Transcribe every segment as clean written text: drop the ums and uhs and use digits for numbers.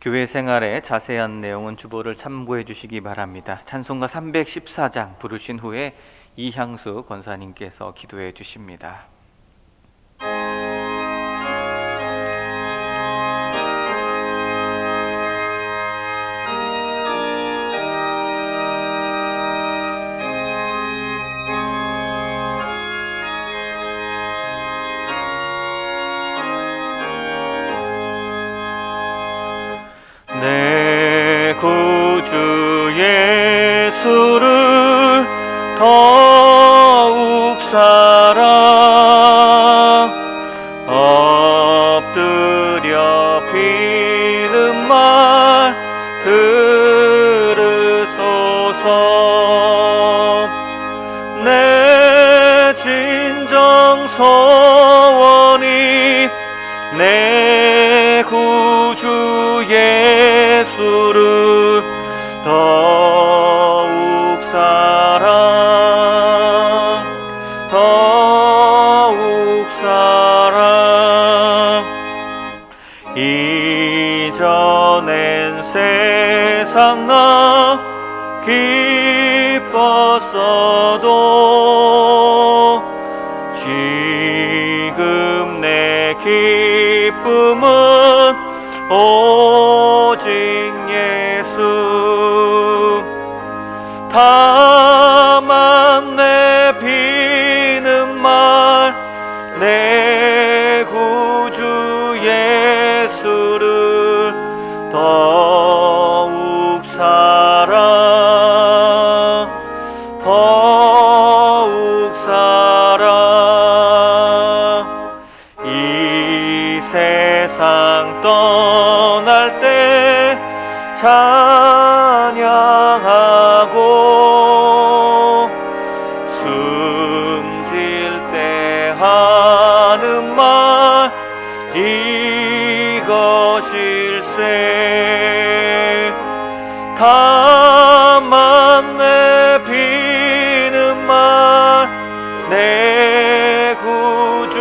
교회 생활의 자세한 내용은 주보를 참고해 주시기 바랍니다. 찬송가 314장 부르신 후에 이향수 권사님께서 기도해 주십니다. 내 구주 예수를 더욱 사랑 엎드려 비는 말 들으소서. 내 진정 소원이 내 구주 예수를 더욱 사랑 더욱 사랑. 이전엔 세상 나 기뻤어도 지금 내 기쁨은 오직 예수. 다만 내 비는 말 내 구주 예수를 더욱 사랑 더욱 사랑. 이 세상 떠날 때 찬양하고 숨질 때 하는 말 이것일세. 다만 내 비는 말 내 구주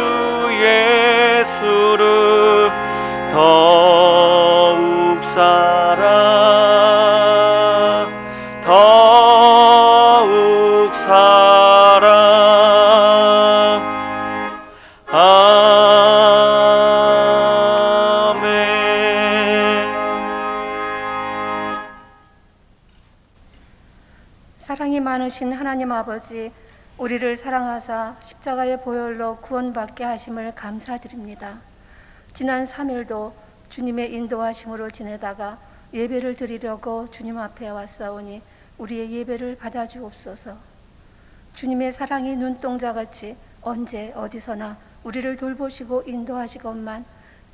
예수를 더욱 사랑 더욱 사랑. 아멘. 사랑이 많으신 하나님 아버지, 우리를 사랑하사 십자가의 보혈로 구원받게 하심을 감사드립니다. 지난 3일도 주님의 인도하심으로 지내다가 예배를 드리려고 주님 앞에 왔사오니 우리의 예배를 받아주옵소서. 주님의 사랑이 눈동자같이 언제 어디서나 우리를 돌보시고 인도하시건만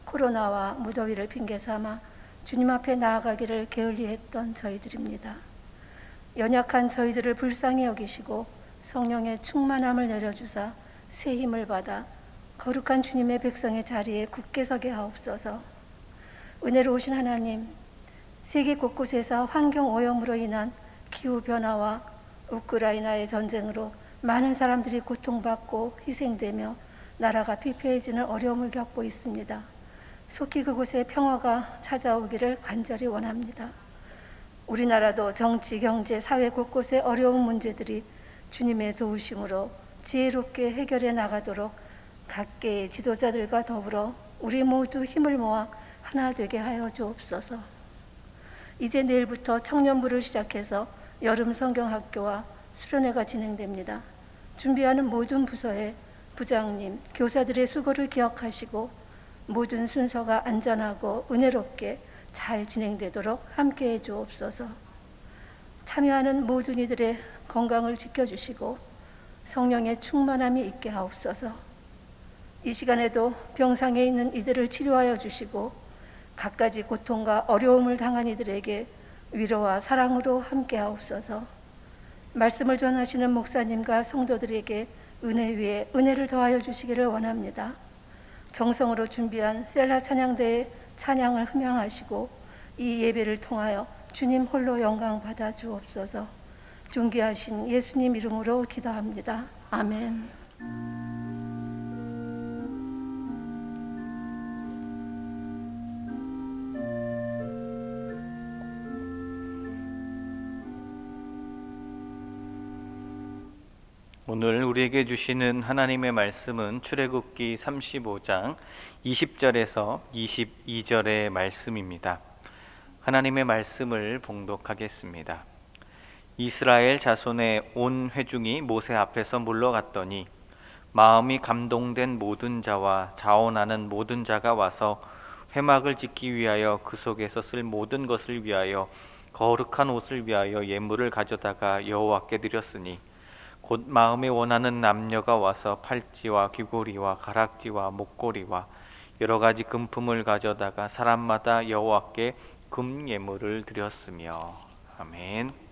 코로나와 무더위를 핑계삼아 주님 앞에 나아가기를 게을리했던 저희들입니다. 연약한 저희들을 불쌍히 여기시고 성령의 충만함을 내려주사 새 힘을 받아 거룩한 주님의 백성의 자리에 굳게 서게 하옵소서. 은혜로우신 하나님, 세계 곳곳에서 환경 오염으로 인한 기후변화와 우크라이나의 전쟁으로 많은 사람들이 고통받고 희생되며 나라가 피폐해지는 어려움을 겪고 있습니다. 속히 그곳에 평화가 찾아오기를 간절히 원합니다. 우리나라도 정치, 경제, 사회 곳곳의 어려운 문제들이 주님의 도우심으로 지혜롭게 해결해 나가도록 각계의 지도자들과 더불어 우리 모두 힘을 모아 하나 되게 하여 주옵소서. 이제 내일부터 청년부를 시작해서 여름 성경학교와 수련회가 진행됩니다. 준비하는 모든 부서의 부장님, 교사들의 수고를 기억하시고 모든 순서가 안전하고 은혜롭게 잘 진행되도록 함께해 주옵소서. 참여하는 모든 이들의 건강을 지켜주시고 성령의 충만함이 있게 하옵소서. 이 시간에도 병상에 있는 이들을 치료하여 주시고 갖가지 고통과 어려움을 당한 이들에게 위로와 사랑으로 함께 하옵소서. 말씀을 전하시는 목사님과 성도들에게 은혜 위에 은혜를 더하여 주시기를 원합니다. 정성으로 준비한 셀라 찬양대의 찬양을 흠양하시고 이 예배를 통하여 주님 홀로 영광 받아 주옵소서. 존귀하신 예수님 이름으로 기도합니다. 아멘. 오늘 우리에게 주시는 하나님의 말씀은 출애굽기 35장 20절에서 22절의 말씀입니다. 하나님의 말씀을 봉독하겠습니다. 이스라엘 자손의 온 회중이 모세 앞에서 물러갔더니 마음이 감동된 모든 자와 자원하는 모든 자가 와서 회막을 짓기 위하여 그 속에서 쓸 모든 것을 위하여 거룩한 옷을 위하여 예물을 가져다가 여호와께 드렸으니 곧 마음에 원하는 남녀가 와서 팔찌와 귀고리와 가락지와 목고리와 여러 가지 금품을 가져다가 사람마다 여호와께 금 예물을 드렸으며. 아멘.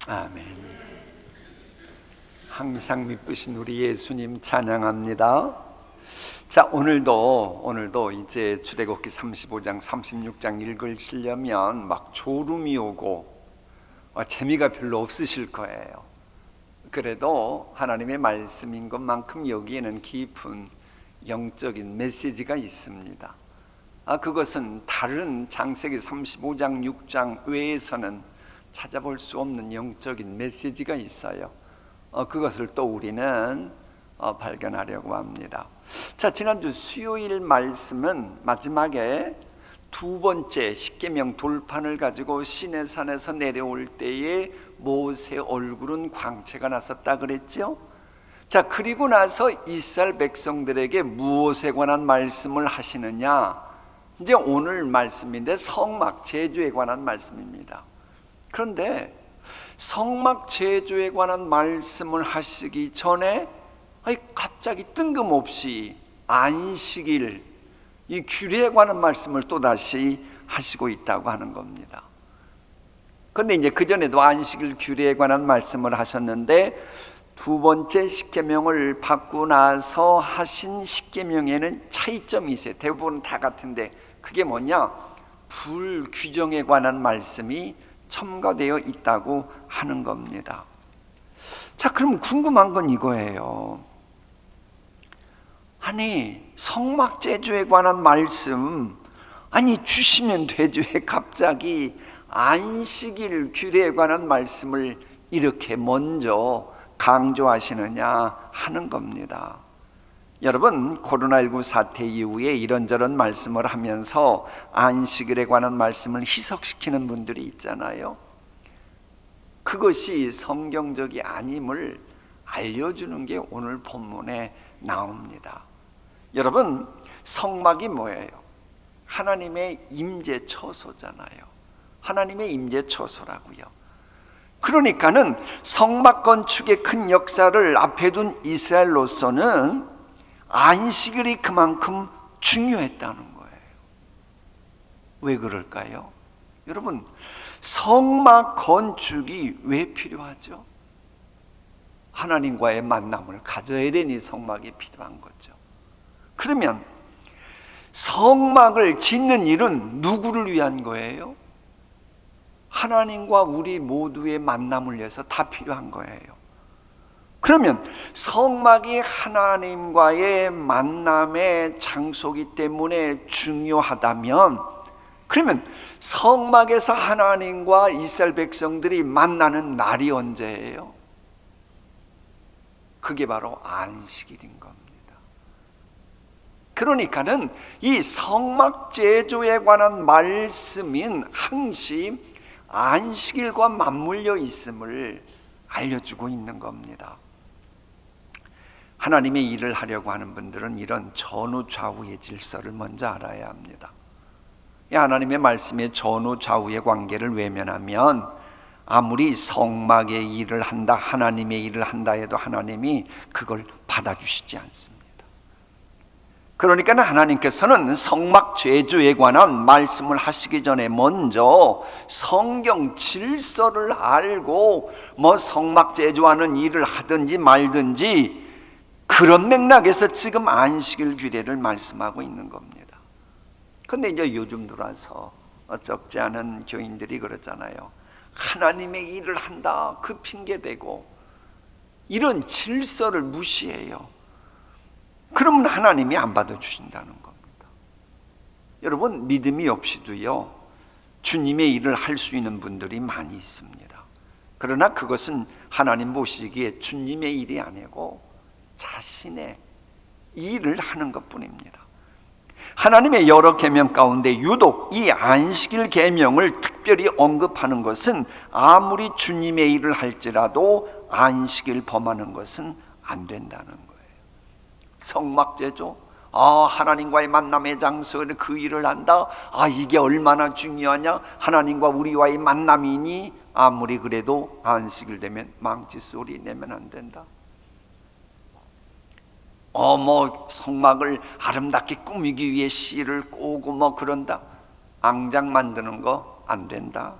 아멘. 항상 미쁘신 우리 예수님 찬양합니다. 자, 오늘도 이제 출애굽기 35장 36장 읽으시려면 막 졸음이 오고 재미가 별로 없으실 거예요. 그래도 하나님의 말씀인 것만큼 여기에는 깊은 영적인 메시지가 있습니다. 그것은 다른 창세기 35장 6장 외에서는 찾아볼 수 없는 영적인 메시지가 있어요. 그것을 또 우리는 발견하려고 합니다. 자, 지난주 수요일 말씀은 마지막에 두 번째 십계명 돌판을 가지고 시내산에서 내려올 때에 모세 얼굴은 광채가 났었다 그랬죠. 자, 그리고 나서 이스라엘 백성들에게 무엇에 관한 말씀을 하시느냐? 이제 오늘 말씀인데 성막 제조에 관한 말씀입니다. 그런데 성막 제조에 관한 말씀을 하시기 전에 갑자기 뜬금없이 안식일, 이 규례에 관한 말씀을 또다시 하시고 있다고 하는 겁니다. 그런데 이제 그전에도 안식일 규례에 관한 말씀을 하셨는데 두 번째 십계명을 받고 나서 하신 십계명에는 차이점이 있어요. 대부분 다 같은데 그게 뭐냐? 불규정에 관한 말씀이 첨가되어 있다고 하는 겁니다. 자, 그럼 궁금한 건 이거예요. 아니, 성막 제조에 관한 말씀 주시면 되죠. 왜 갑자기 안식일 규례에 관한 말씀을 이렇게 먼저 강조하시느냐 하는 겁니다. 여러분, 코로나19 사태 이후에 이런저런 말씀을 하면서 안식일에 관한 말씀을 희석시키는 분들이 있잖아요. 그것이 성경적이 아님을 알려주는 게 오늘 본문에 나옵니다. 여러분, 성막이 뭐예요? 하나님의 임재 처소잖아요. 하나님의 임재 처소라고요. 그러니까는 성막 건축의 큰 역사를 앞에 둔 이스라엘로서는 안식일이 그만큼 중요했다는 거예요. 왜 그럴까요? 여러분, 성막 건축이 왜 필요하죠? 하나님과의 만남을 가져야 되니 성막이 필요한 거죠. 그러면 성막을 짓는 일은 누구를 위한 거예요? 하나님과 우리 모두의 만남을 위해서 다 필요한 거예요. 그러면 성막이 하나님과의 만남의 장소이기 때문에 중요하다면, 그러면 성막에서 하나님과 이스라엘 백성들이 만나는 날이 언제예요? 그게 바로 안식일인 겁니다. 그러니까는 이 성막 제조에 관한 말씀인 항시 안식일과 맞물려 있음을 알려주고 있는 겁니다. 하나님의 일을 하려고 하는 분들은 이런 전후 좌우의 질서를 먼저 알아야 합니다. 하나님의 말씀의 전후 좌우의 관계를 외면하면 아무리 성막의 일을 한다, 하나님의 일을 한다 해도 하나님이 그걸 받아주시지 않습니다. 그러니까 하나님께서는 성막 제조에 관한 말씀을 하시기 전에 먼저 성경 질서를 알고 성막 제조하는 일을 하든지 말든지 그런 맥락에서 지금 안식일 규례를 말씀하고 있는 겁니다. 그런데 이제 요즘 들어서 적지 않은 교인들이 그러잖아요. 하나님의 일을 한다 그 핑계대고 이런 질서를 무시해요. 그러면 하나님이 안 받아주신다는 겁니다. 여러분, 믿음이 없이도요 주님의 일을 할 수 있는 분들이 많이 있습니다. 그러나 그것은 하나님 보시기에 주님의 일이 아니고 자신의 일을 하는 것뿐입니다. 하나님의 여러 계명 가운데 유독 이 안식일 계명을 특별히 언급하는 것은 아무리 주님의 일을 할지라도 안식일 범하는 것은 안 된다는 거예요. 성막 제조, 하나님과의 만남의 장소, 그 일을 한다. 이게 얼마나 중요하냐? 하나님과 우리와의 만남이니 아무리 그래도 안식일 되면 망치 소리 내면 안 된다. 성막을 아름답게 꾸미기 위해 실을 꼬고 그런다. 앙장 만드는 거 안 된다.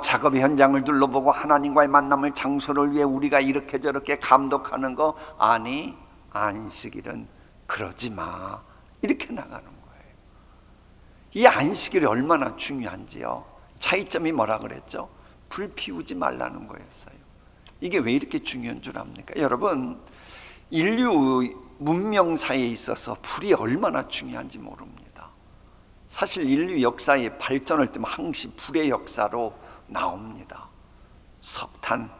작업 현장을 둘러보고 하나님과의 만남을 장소를 위해 우리가 이렇게 저렇게 감독하는 거 아니, 안식일은 그러지 마. 이렇게 나가는 거예요. 이 안식일이 얼마나 중요한지요. 차이점이 뭐라 그랬죠? 불 피우지 말라는 거였어요. 이게 왜 이렇게 중요한 줄 압니까? 여러분, 인류 문명사에 있어서 불이 얼마나 중요한지 모릅니다. 사실 인류 역사의 발전을 때면 항시 불의 역사로 나옵니다. 석탄,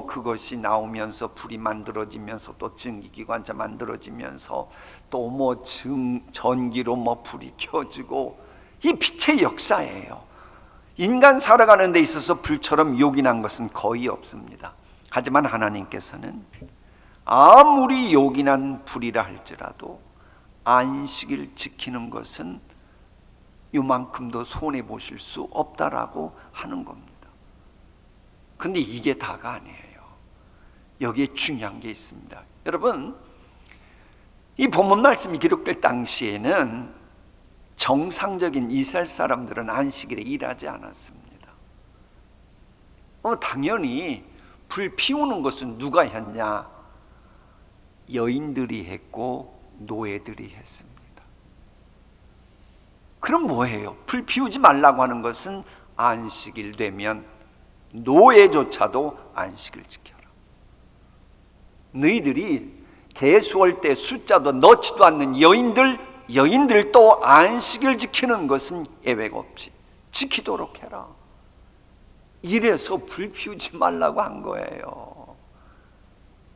그것이 나오면서 불이 만들어지면서 또 증기기관차 만들어지면서 또 뭐 전기로 뭐 불이 켜지고, 이 빛의 역사예요. 인간 살아가는 데 있어서 불처럼 요긴한 것은 거의 없습니다. 하지만 하나님께서는 아무리 요긴한 불이라 할지라도 안식일 지키는 것은 요만큼도 손해보실 수 없다라고 하는 겁니다. 근데 이게 다가 아니에요. 여기에 중요한 게 있습니다. 여러분, 이 본문 말씀이 기록될 당시에는 정상적인 이스라엘 사람들은 안식일에 일하지 않았습니다. 당연히 불 피우는 것은 누가 했냐? 여인들이 했고 노예들이 했습니다. 그럼 뭐예요? 불 피우지 말라고 하는 것은 안식일 되면 노예조차도 안식을 지켜라. 너희들이 계수할 때 숫자도 넣지도 않는 여인들도 안식을 지키는 것은 예외가 없이 지키도록 해라. 이래서 불 피우지 말라고 한 거예요.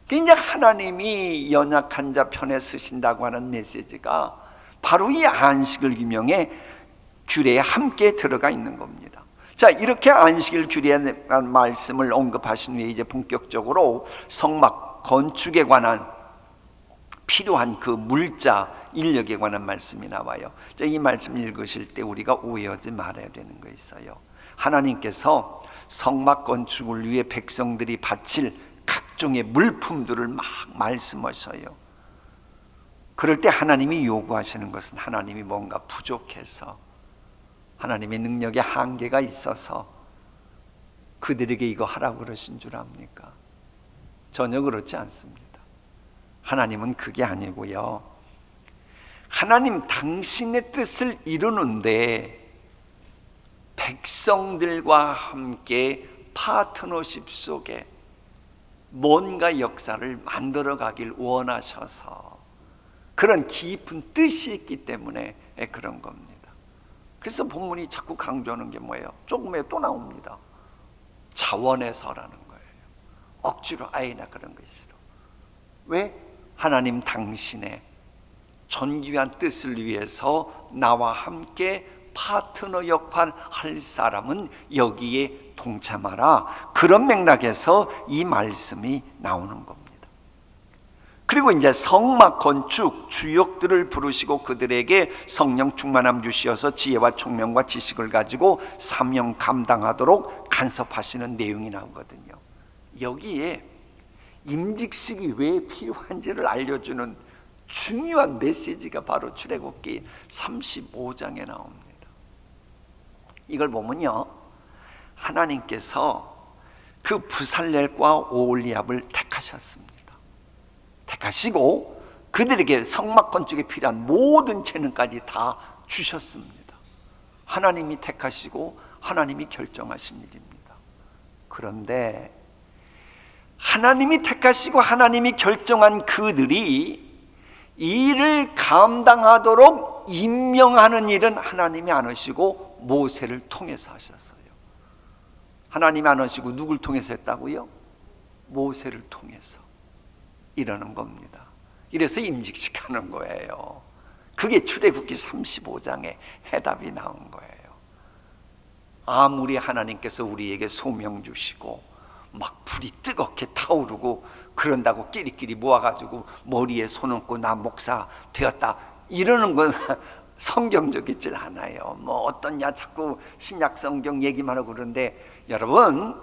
이제 하나님이 연약한 자 편에 서신다고 하는 메시지가 바로 이 안식일 규명의 규례에 함께 들어가 있는 겁니다. 자, 이렇게 안식일 규례의 말씀을 언급하신 후에 이제 본격적으로 성막 건축에 관한 필요한 그 물자 인력에 관한 말씀이 나와요. 자, 이 말씀 읽으실 때 우리가 오해하지 말아야 되는 거 있어요. 하나님께서 성막 건축을 위해 백성들이 바칠 각종의 물품들을 막 말씀하셔요. 그럴 때 하나님이 요구하시는 것은 하나님이 뭔가 부족해서, 하나님의 능력에 한계가 있어서 그들에게 이거 하라고 그러신 줄 압니까? 전혀 그렇지 않습니다. 하나님은 그게 아니고요, 하나님 당신의 뜻을 이루는데 백성들과 함께 파트너십 속에 뭔가 역사를 만들어가길 원하셔서 그런 깊은 뜻이 있기 때문에 그런 겁니다. 그래서 본문이 자꾸 강조하는 게 뭐예요? 조금에 또 나옵니다. 자원해서라는 거예요. 억지로 아이나 그런 것이로. 왜? 하나님 당신의 존귀한 뜻을 위해서 나와 함께 파트너 역할 할 사람은 여기에 동참하라. 그런 맥락에서 이 말씀이 나오는 겁니다. 그리고 이제 성막 건축 주역들을 부르시고 그들에게 성령 충만함 주시어서 지혜와 총명과 지식을 가지고 사명 감당하도록 간섭하시는 내용이 나오거든요. 여기에 임직식이 왜 필요한지를 알려주는 중요한 메시지가 바로 출애굽기 35장에 나옵니다. 이걸 보면요, 하나님께서 그 부살렐과 오홀리압을 택하셨습니다. 택하시고 그들에게 성막 건축에 필요한 모든 재능까지 다 주셨습니다. 하나님이 택하시고 하나님이 결정하신 일입니다. 그런데 하나님이 택하시고 하나님이 결정한 그들이 일을 감당하도록 임명하는 일은 하나님이 안 하시고 모세를 통해서 하셨어요. 하나님이 안 하시고 누굴 통해서 했다고요? 모세를 통해서. 이러는 겁니다. 이래서 임직식하는 거예요. 그게 출애굽기 35장에 해답이 나온 거예요. 아무리 하나님께서 우리에게 소명 주시고 막 불이 뜨겁게 타오르고 그런다고 끼리끼리 모아가지고 머리에 손 얹고 나 목사 되었다 이러는 건 성경적이질 않아요. 뭐 어떠냐 자꾸 신약 성경 얘기만 하고 그러는데, 여러분,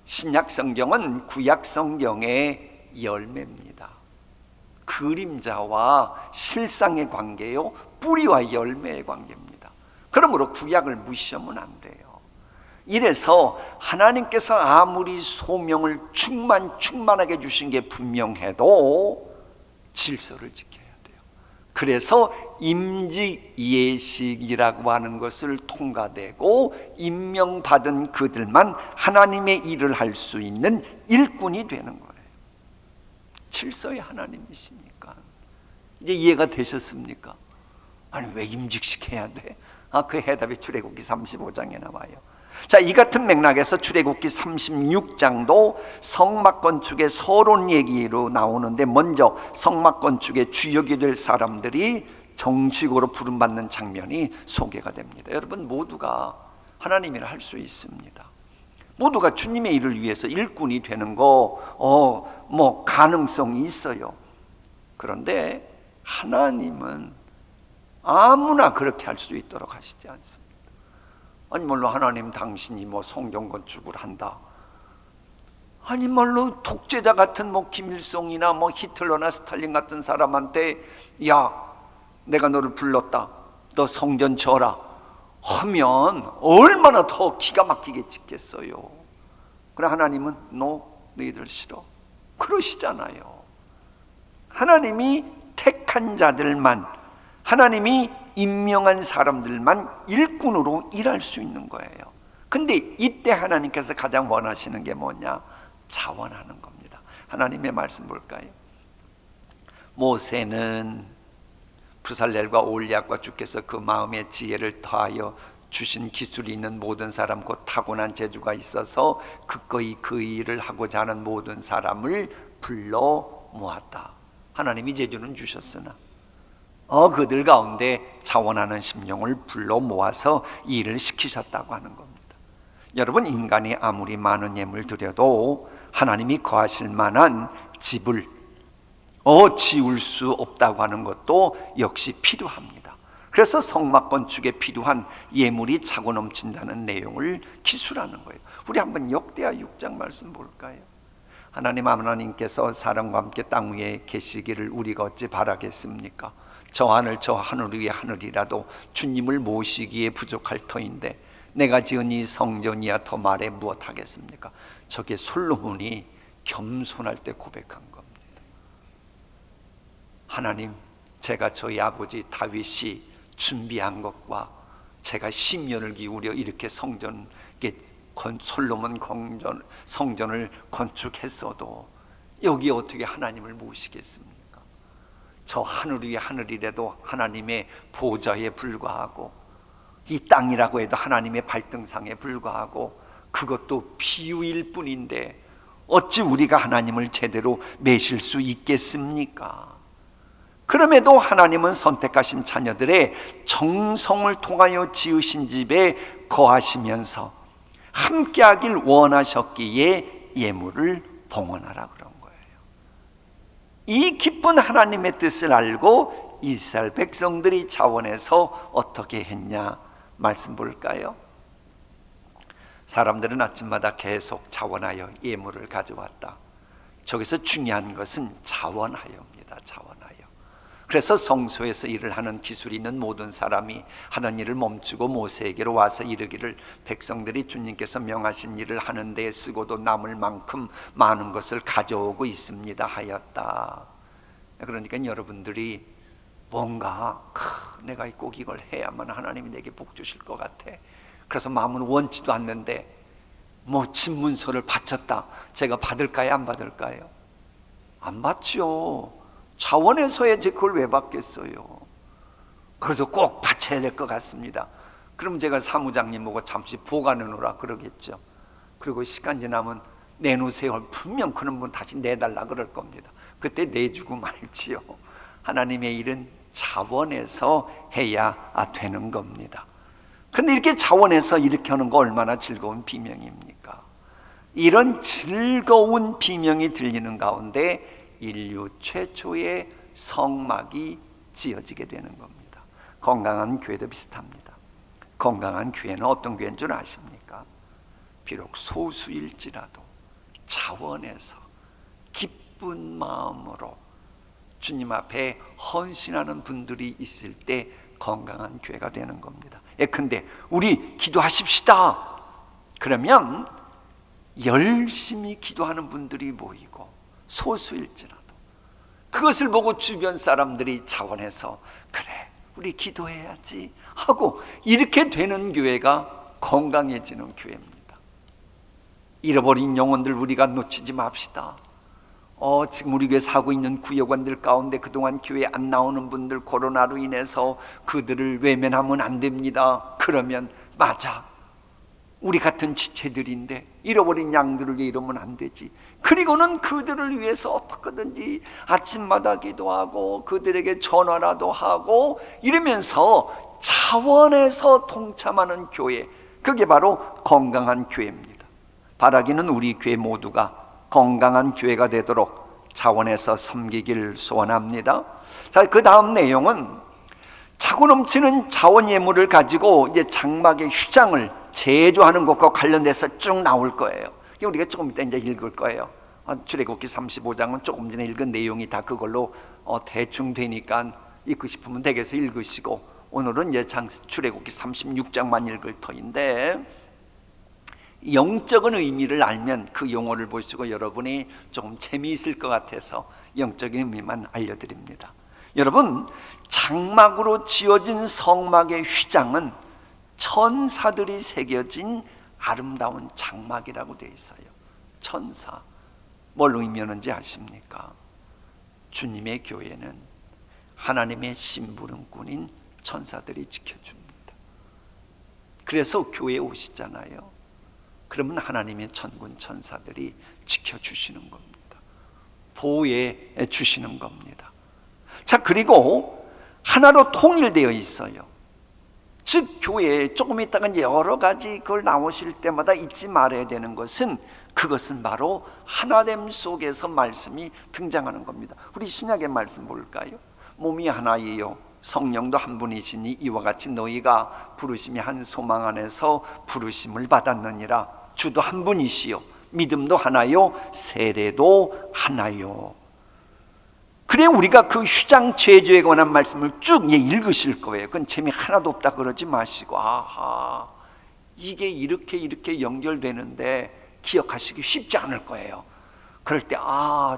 신약 성경은 구약 성경의 열매입니다. 그림자와 실상의 관계요, 뿌리와 열매의 관계입니다. 그러므로 구약을 무시하면 안 돼요. 이래서 하나님께서 아무리 소명을 충만하게 주신 게 분명해도 질서를 지켜야 돼요. 그래서 임직 예식이라고 하는 것을 통과되고 임명받은 그들만 하나님의 일을 할 수 있는 일꾼이 되는 거예요. 질서의 하나님이시니까. 이제 이해가 되셨습니까? 아니 왜 임직시켜야 돼? 그 해답이 출애굽기 35장에 나와요. 자, 이 같은 맥락에서 출애굽기 36장도 성막 건축의 서론 얘기로 나오는데, 먼저 성막 건축의 주역이 될 사람들이 정식으로 부름받는 장면이 소개가 됩니다. 여러분, 모두가 하나님 일을 할 수 있습니다. 모두가 주님의 일을 위해서 일꾼이 되는 거 가능성이 있어요. 그런데 하나님은 아무나 그렇게 할 수 있도록 하시지 않습니다. 아니 물론 하나님 당신이 성경 건축을 한다, 아니 물론 독재자 같은 김일성이나 히틀러나 스탈린 같은 사람한테 야 내가 너를 불렀다, 너 성전 지어라 하면 얼마나 더 기가 막히게 짓겠어요. 그러나 하나님은 너희들 싫어 그러시잖아요. 하나님이 택한 자들만, 하나님이 임명한 사람들만 일꾼으로 일할 수 있는 거예요. 근데 이때 하나님께서 가장 원하시는 게 뭐냐? 자원하는 겁니다. 하나님의 말씀 볼까요? 모세는 부살렐과 올리압과 주께서 그 마음에 지혜를 더하여 주신 기술이 있는 모든 사람, 곧 타고난 재주가 있어서 기꺼이 그 일을 하고자 하는 모든 사람을 불러 모았다. 하나님이 재주는 주셨으나 그들 가운데 자원하는 심령을 불러 모아서 일을 시키셨다고 하는 겁니다. 여러분, 인간이 아무리 많은 예물 드려도 하나님이 거하실 만한 집을 지을 수 없다고 하는 것도 역시 필요합니다. 그래서 성막 건축에 필요한 예물이 차고 넘친다는 내용을 기술하는 거예요. 우리 한번 역대하 6장 말씀 볼까요? 하나님께서 사람과 함께 땅 위에 계시기를 우리가 어찌 바라겠습니까? 저 하늘 위에 하늘이라도 주님을 모시기에 부족할 터인데 내가 지은 이 성전이야 더 말해 무엇하겠습니까? 저게 솔로몬이 겸손할 때 고백한 겁니다. 하나님, 제가 저희 아버지 다윗이 준비한 것과 제가 심년을 기울여 이렇게 솔로몬 성전을 건축했어도 여기 어떻게 하나님을 모시겠습니까? 저 하늘 위에 하늘이라도 하나님의 보좌에 불과하고, 이 땅이라고 해도 하나님의 발등상에 불과하고, 그것도 비유일 뿐인데 어찌 우리가 하나님을 제대로 매실 수 있겠습니까? 그럼에도 하나님은 선택하신 자녀들의 정성을 통하여 지으신 집에 거하시면서 함께하길 원하셨기에 예물을 봉헌하라 그런 거예요. 이 기쁜 하나님의 뜻을 알고 이스라엘 백성들이 자원해서 어떻게 했냐 말씀 볼까요? 사람들은 아침마다 계속 자원하여 예물을 가져왔다. 저기서 중요한 것은 자원하여입니다. 자원하여. 그래서 성소에서 일을 하는 기술이 있는 모든 사람이 하던 일을 멈추고 모세에게로 와서 이르기를, 백성들이 주님께서 명하신 일을 하는 데에 쓰고도 남을 만큼 많은 것을 가져오고 있습니다 하였다. 그러니까 여러분들이 뭔가 내가 꼭 이걸 해야만 하나님이 내게 복 주실 것 같아. 그래서 마음은 원치도 않는데 집문서를 바쳤다. 제가 받을까요? 안 받을까요? 안 받죠. 자원해서 해야지 그걸 왜 받겠어요? 그래도 꼭 바쳐야 될 것 같습니다. 그럼 제가 사무장님 보고 잠시 보관해 놓으라 그러겠죠. 그리고 시간 지나면 내놓으세요. 분명 그런 분 다시 내달라 그럴 겁니다. 그때 내주고 말지요. 하나님의 일은 자원해서 해야 되는 겁니다. 근데 이렇게 자원해서 이렇게 하는 거 얼마나 즐거운 비명입니까? 이런 즐거운 비명이 들리는 가운데 인류 최초의 성막이 지어지게 되는 겁니다. 건강한 교회도 비슷합니다. 건강한 교회는 어떤 교회인 줄 아십니까? 비록 소수일지라도 자원해서 기쁜 마음으로 주님 앞에 헌신하는 분들이 있을 때 건강한 교회가 되는 겁니다. 예컨대 우리 기도하십시다. 그러면 열심히 기도하는 분들이 모이고, 소수일지라도 그것을 보고 주변 사람들이 자원해서 그래 우리 기도해야지 하고 이렇게 되는 교회가 건강해지는 교회입니다. 잃어버린 영혼들 우리가 놓치지 맙시다. 지금 우리 교회 사고 있는 구역원들 가운데 그동안 교회 안 나오는 분들, 코로나로 인해서 그들을 외면하면 안 됩니다. 그러면 맞아, 우리 같은 지체들인데 잃어버린 양들을 잃으면 안 되지. 그리고는 그들을 위해서 어떻게든지 아침마다 기도하고 그들에게 전화라도 하고 이러면서 차원에서 동참하는 교회, 그게 바로 건강한 교회입니다. 바라기는 우리 교회 모두가 건강한 교회가 되도록 차원에서 섬기길 소원합니다. 자, 그 다음 내용은 차고 넘치는 자원 예물을 가지고 이제 장막의 휘장을 제조하는 것과 관련돼서 쭉 나올 거예요. 우리가 조금 이따 이제 읽을 거예요. 출애굽기 35장은 조금 전에 읽은 내용이 다 그걸로 대충 되니까 읽고 싶으면 댁에서 읽으시고, 오늘은 이제 출애굽기 36장만 읽을 터인데, 영적인 의미를 알면 그 용어를 보시고 여러분이 조금 재미있을 것 같아서 영적인 의미만 알려드립니다. 여러분, 장막으로 지어진 성막의 휘장은 천사들이 새겨진 아름다운 장막이라고 되어 있어요. 천사, 뭘 의미하는지 아십니까? 주님의 교회는 하나님의 심부름꾼인 천사들이 지켜줍니다. 그래서 교회에 오시잖아요. 그러면 하나님의 천군 천사들이 지켜주시는 겁니다. 보호해 주시는 겁니다. 자, 그리고 하나로 통일되어 있어요. 즉 교회에 조금 있다가 여러 가지 그걸 나오실 때마다 잊지 말아야 되는 것은, 그것은 바로 하나됨 속에서 말씀이 등장하는 겁니다. 우리 신약의 말씀 볼까요? 몸이 하나이요 성령도 한 분이시니 이와 같이 너희가 부르심이 한 소망 안에서 부르심을 받았느니라. 주도 한 분이시요 믿음도 하나요 세례도 하나요. 그래, 우리가 그 휘장 제조에 관한 말씀을 쭉 읽으실 거예요. 그건 재미 하나도 없다 그러지 마시고, 아하, 이게 이렇게 연결되는데 기억하시기 쉽지 않을 거예요. 그럴 때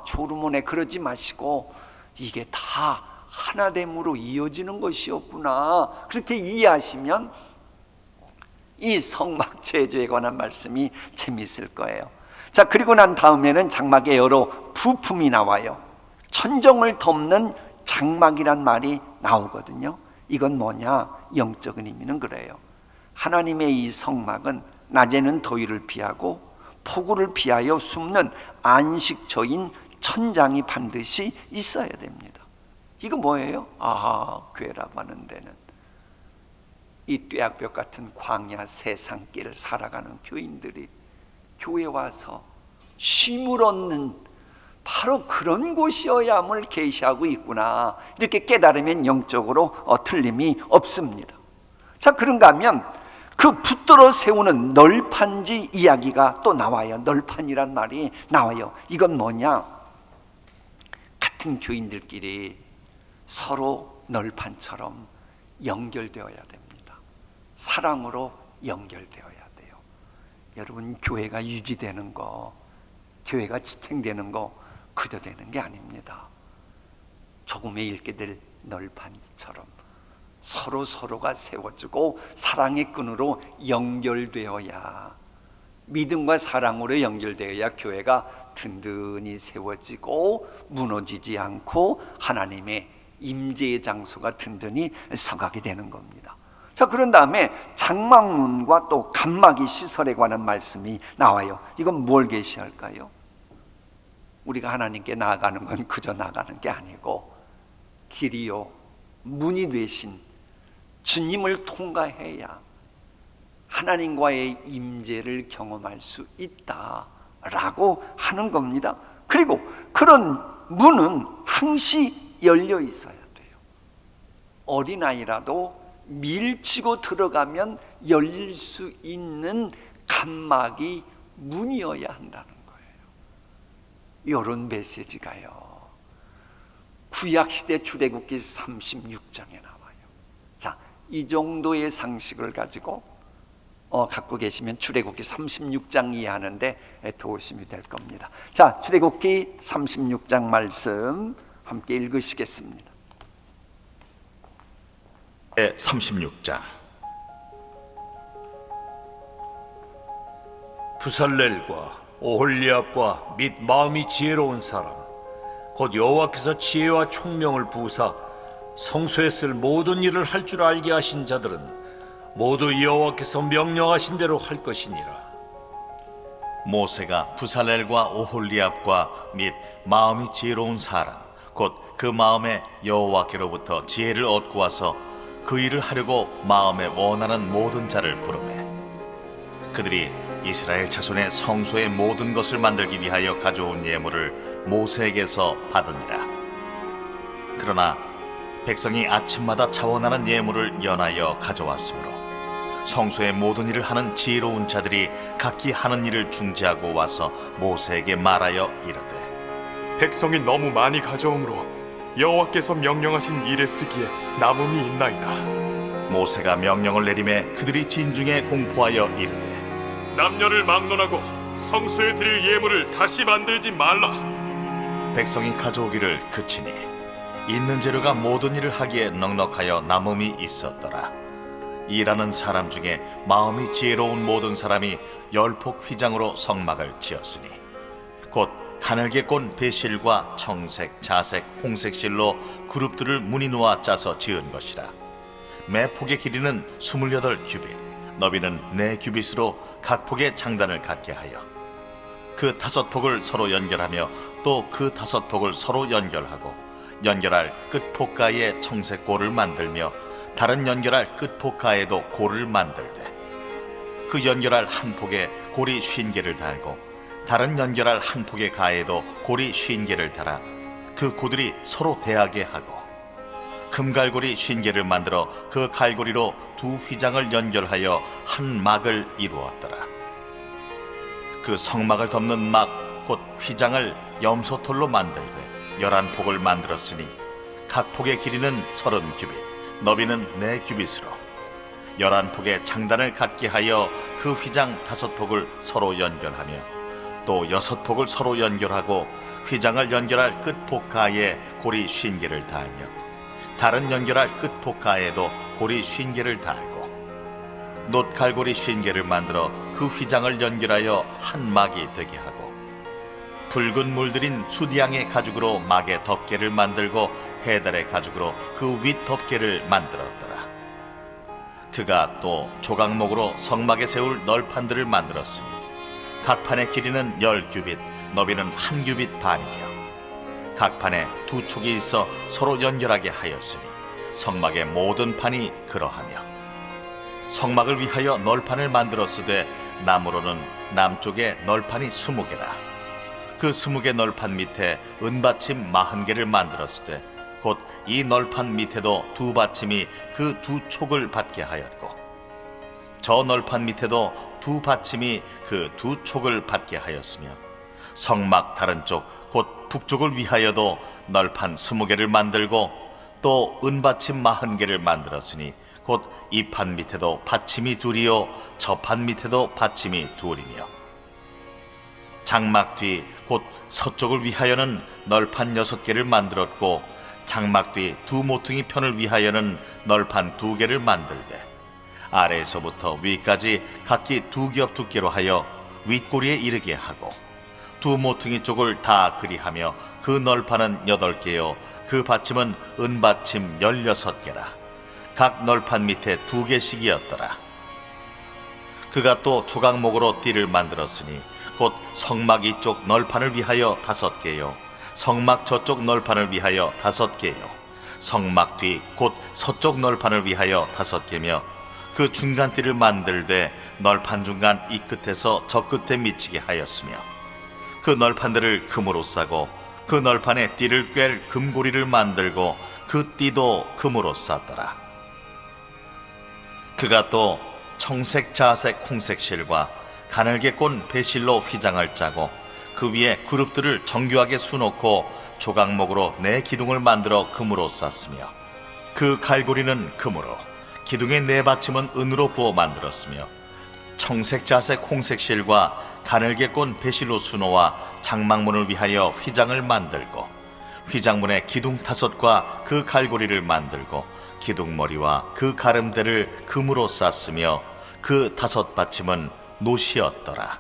졸음오네 그러지 마시고, 이게 다 하나됨으로 이어지는 것이었구나, 그렇게 이해하시면 이 성막 제조에 관한 말씀이 재미있을 거예요. 자, 그리고 난 다음에는 장막에 여러 부품이 나와요. 천정을 덮는 장막이란 말이 나오거든요. 이건 뭐냐? 영적인 의미는 그래요. 하나님의 이 성막은 낮에는 더위를 피하고 폭우를 피하여 숨는 안식처인 천장이 반드시 있어야 됩니다. 이거 뭐예요? 교회라고 하는 데는 이 뙤약볕 같은 광야 세상길을 살아가는 교인들이 교회 와서 쉼을 얻는 바로 그런 곳이어야함을 계시하고 있구나, 이렇게 깨달으면 영적으로 틀림이 없습니다. 자, 그런가 하면 그 붙들어 세우는 널판지 이야기가 또 나와요. 널판이란 말이 나와요. 이건 뭐냐? 같은 교인들끼리 서로 널판처럼 연결되어야 됩니다. 사랑으로 연결되어야 돼요. 여러분, 교회가 유지되는 거, 교회가 지탱되는 거 그저 되는 게 아닙니다. 조금의 읽게 될 널판처럼 서로가 세워주고 사랑의 끈으로 연결되어야, 믿음과 사랑으로 연결되어야 교회가 든든히 세워지고 무너지지 않고 하나님의 임재의 장소가 든든히 서가게 되는 겁니다. 자, 그런 다음에 장막문과 또 감막이 시설에 관한 말씀이 나와요. 이건 뭘 계시할까요? 우리가 하나님께 나아가는 건 그저 나가는 게 아니고 길이요 문이 되신 주님을 통과해야 하나님과의 임재를 경험할 수 있다라고 하는 겁니다. 그리고 그런 문은 항시 열려 있어야 돼요. 어린아이라도 밀치고 들어가면 열릴 수 있는 감막이 문이어야 한다는 거예요. 이런 메시지가요, 구약시대 출애굽기 36장에 나와요. 자, 이 정도의 상식을 가지고 갖고 계시면 출애굽기 36장 이해하는데 도움이 될 겁니다. 자, 출애굽기 36장 말씀 함께 읽으시겠습니다. 제36장. 부살렐과 오홀리압과 및 마음이 지혜로운 사람 곧 여호와께서 지혜와 총명을 부으사 성소에 쓸 모든 일을 할 줄 알게 하신 자들은 모두 여호와께서 명령하신 대로 할 것이니라. 모세가 부살렐과 오홀리압과 및 마음이 지혜로운 사람 곧 그 마음에 여호와께로부터 지혜를 얻고 와서 그 일을 하려고 마음에 원하는 모든 자를 부르매 그들이 이스라엘 자손의 성소의 모든 것을 만들기 위하여 가져온 예물을 모세에게서 받으니라. 그러나 백성이 아침마다 자원하는 예물을 연하여 가져왔으므로 성소의 모든 일을 하는 지혜로운 자들이 각기 하는 일을 중지하고 와서 모세에게 말하여 이르되 백성이 너무 많이 가져오므로 여호와께서 명령하신 일에 쓰기에 남음이 있나이다. 모세가 명령을 내리매 그들이 진중에 공포하여 이르되 남녀를 막론하고 성소에 드릴 예물을 다시 만들지 말라. 백성이 가져오기를 그치니 있는 재료가 모든 일을 하기에 넉넉하여 남음이 있었더라. 일하는 사람 중에 마음이 지혜로운 모든 사람이 열폭 휘장으로 성막을 지었으니 곧 가늘게 꼰 배실과 청색, 자색, 홍색 실로 그룹들을 무늬 놓아 짜서 지은 것이라. 매 폭의 길이는 28규빗, 너비는 4규빗으로 각 폭의 장단을 갖게 하여 그 5폭을 서로 연결하며 또 그 5폭을 서로 연결하고 연결할 끝폭가에 청색 골을 만들며 다른 연결할 끝폭가에도 골을 만들되 그 연결할 한 폭에 골이 50개를 달고 다른 연결할 한 폭의 가에도 골이 50개를 달아 그 고들이 서로 대하게 하고 금갈고리 50개를 만들어 그 갈고리로 두 휘장을 연결하여 한 막을 이루었더라. 그 성막을 덮는 막 곧 휘장을 염소털로 만들되 11폭을 만들었으니 각 폭의 길이는 30규빗, 너비는 4규빗으로 11폭의 장단을 갖게 하여 그 휘장 5폭을 서로 연결하며 또 6폭을 서로 연결하고 휘장을 연결할 끝폭가에 고리 50개를 달며 다른 연결할 끝폭가에도 고리 50개를 달고 놋갈고리 50개를 만들어 그 휘장을 연결하여 한 막이 되게 하고 붉은 물들인 수디양의 가죽으로 막의 덮개를 만들고 해달의 가죽으로 그 윗 덮개를 만들었더라. 그가 또 조각목으로 성막에 세울 널판들을 만들었으니 각 판의 길이는 10규빗, 너비는 1규빗 반이며 각 판에 2촉이 있어 서로 연결하게 하였으니 성막의 모든 판이 그러하며 성막을 위하여 널판을 만들었으되 나무로는 남쪽에 널판이 20개라. 그 20개 널판 밑에 은받침 40개를 만들었으되 곧 이 널판 밑에도 두 받침이 그 2촉을 받게 하였고 저 널판 밑에도 두 받침이 그 2촉을 받게 하였으며 성막 다른 쪽 곧 북쪽을 위하여도 널판 20개를 만들고 또 은받침 40개를 만들었으니 곧 이 판 밑에도 받침이 2이요 저 판 밑에도 받침이 2이며 장막 뒤 곧 서쪽을 위하여는 널판 6개를 만들었고 장막 뒤 두 모퉁이 편을 위하여는 널판 2개를 만들되 아래에서부터 위까지 각기 2겹 두께로 하여 윗꼬리에 이르게 하고 두 모퉁이 쪽을 다 그리하며 그 널판은 8개요 그 받침은 은받침 16개라. 각 널판 밑에 2개씩이었더라. 그가 또 조각목으로 띠를 만들었으니 곧 성막 이쪽 널판을 위하여 5개요 성막 저쪽 널판을 위하여 5개요 성막 뒤 곧 서쪽 널판을 위하여 5개며 그 중간 띠를 만들되 널판 중간 이 끝에서 저 끝에 미치게 하였으며 그 널판들을 금으로 싸고 그 널판에 띠를 꿰 금고리를 만들고 그 띠도 금으로 쌌더라. 그가 또 청색, 자색, 홍색 실과 가늘게 꼰 배실로 휘장을 짜고 그 위에 그룹들을 정교하게 수놓고 조각목으로 4기둥을 만들어 금으로 쌌으며 그 갈고리는 금으로 기둥의 4받침은 은으로 부어 만들었으며 청색, 자색, 홍색 실과 가늘게 꼰 배실로 수놓아 장막문을 위하여 휘장을 만들고 휘장문에 기둥 5과 그 갈고리를 만들고 기둥머리와 그 가름대를 금으로 쌌으며 그 5 받침은 노시였더라.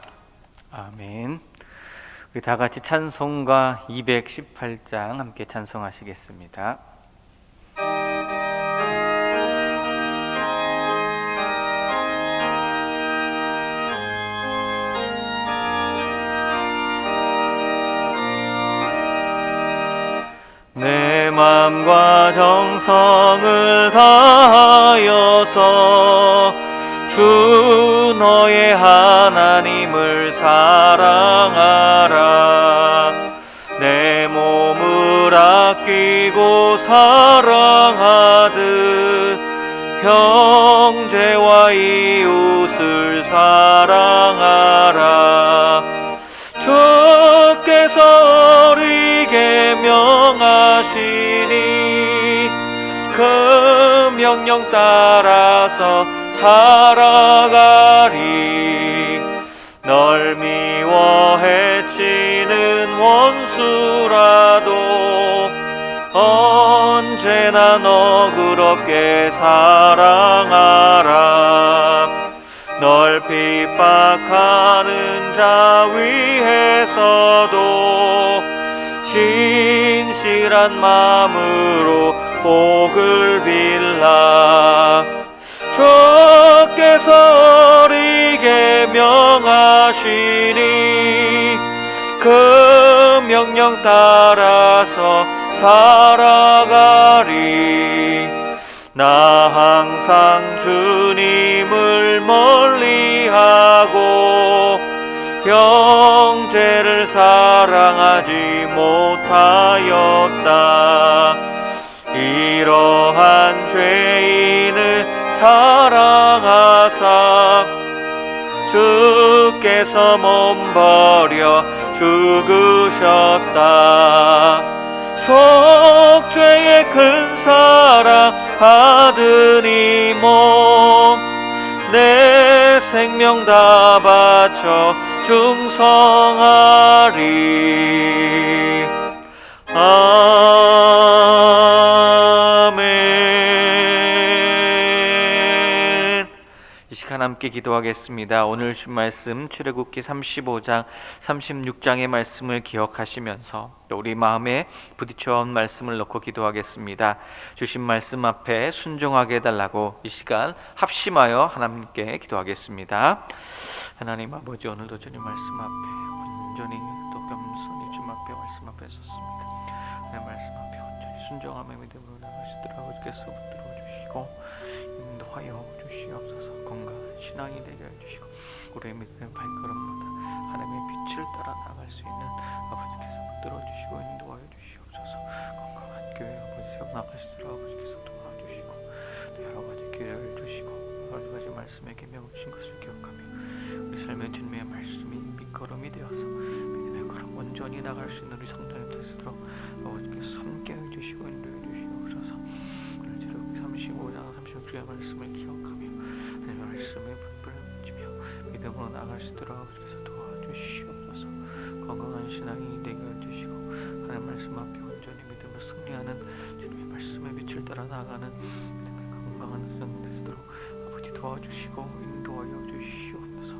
아멘. 우리 다 같이 찬송가 218장 함께 찬송하시겠습니다. 내 마음과 정성을 다하여서 주 너의 하나님을 사랑하라. 내 몸을 아끼고 사랑하듯 형제와 이웃을 사랑하라. 주께서 어리게 명하시니 그 명령 따라서 살아가리. 널 미워 해치는 원수라도 언제나 너그럽게 사랑하라. 널 핍박하는 자 위에서도 신실한 마음으로 복을 빌라. 주께서 어리게 명하시니 그 명령 따라서 살아가리. 나 항상 주님을 멀리하고 형제를 사랑하지 못하였다. 이러한 죄인을 사랑하사 주께서 몸버려 죽으셨다. 속죄의 큰 사랑 받으니 몸내 생명 다 바쳐 충성하리. 아멘. 이 시간 함께 기도하겠습니다. 오늘 주신 말씀 출애굽기 35장 36장의 말씀을 기억하시면서 또 우리 마음에 부딪혀온 말씀을 놓고 기도하겠습니다. 주신 말씀 앞에 순종하게 해달라고 이 시간 합심하여 하나님께 기도하겠습니다. 하나님 아버지, 오늘도 주님 말씀 앞에 온전히 또 겸손히 주님 앞에 말씀 앞에 섰습니다. 내 말씀 앞에 온전히 순종하며 믿음으로 나가시도록 아버지께서 붙들어 주시고 인도하여 주시옵소서. 건강한 신앙이 되게 해주시고 우리의 믿음의 발걸음마다 하나님의 빛을 따라 나갈 수 있는 아버지께서 붙들어 주시고 인도하여 주시옵소서. 건강한 교회 아버지 세워나가시도록 아버지께서 도와주시고 또 여러 가지 기회를 주시고 여러 가지 말씀에 계명을 주신 것을 기억하며 우리 삶의 주님의 말씀이 밑거름이 되어서 믿음의 걸음 온전히 나갈 수 있는 우리 성도님 되시도록 아버지께서 함께 해주시고 인도해 주시옵소서. 오늘 출애굽기 35장 36주의 말씀을 기억하며 하나님의 말씀에 분별을 맺으며 믿음으로 나갈 수 있도록 아버지께서 도와주시옵소서. 건강한 신앙이 되게 해주시고 하나님 말씀 앞에 온전히 믿음으로 승리하는 주님의 말씀의 빛을 따라 나아가는 믿음의 건강한 신앙이 되시도록 아버지 도와주시고 인도하여 주시옵소서.